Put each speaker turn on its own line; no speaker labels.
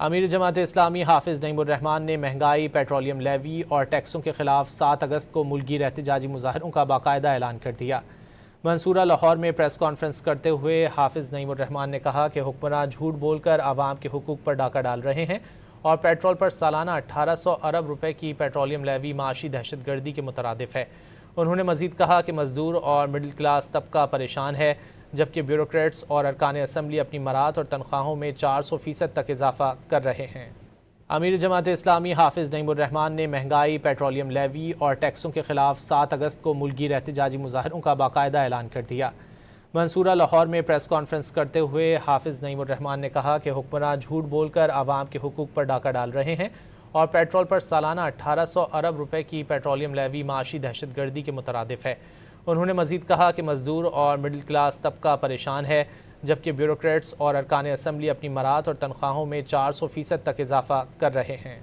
امیر جماعت اسلامی حافظ نعیم الرحمان نے مہنگائی، پیٹرولیم لیوی اور ٹیکسوں کے خلاف 7 اگست کو ملکی احتجاجی مظاہروں کا باقاعدہ اعلان کر دیا۔ منصورہ لاہور میں پریس کانفرنس کرتے ہوئے حافظ نعیم الرحمان نے کہا کہ حکمراں جھوٹ بول کر عوام کے حقوق پر ڈاکہ ڈال رہے ہیں اور پیٹرول پر سالانہ 1800 ارب روپے کی پیٹرولیم لیوی معاشی دہشت گردی کے مترادف ہے۔ انہوں نے مزید کہا کہ مزدور اور مڈل کلاس طبقہ پریشان ہے، جبکہ بیوروکریٹس اور ارکان اسمبلی اپنی مراد اور تنخواہوں میں 400% تک اضافہ کر رہے ہیں۔ امیر جماعت اسلامی حافظ نعیم الرحمان نے مہنگائی، پیٹرولیم لیوی اور ٹیکسوں کے خلاف 7 اگست کو ملکی احتجاجی مظاہروں کا باقاعدہ اعلان کر دیا۔ منصورہ لاہور میں پریس کانفرنس کرتے ہوئے حافظ نعیم الرحمان نے کہا کہ حکمراں جھوٹ بول کر عوام کے حقوق پر ڈاکہ ڈال رہے ہیں اور پیٹرول پر سالانہ 1800 ارب روپے کی پیٹرولیم لیوی معاشی دہشت گردی کے مترادف ہے۔ انہوں نے مزید کہا کہ مزدور اور مڈل کلاس طبقہ پریشان ہے، جبکہ بیوروکریٹس اور ارکان اسمبلی اپنی مراد اور تنخواہوں میں 400% تک اضافہ کر رہے ہیں۔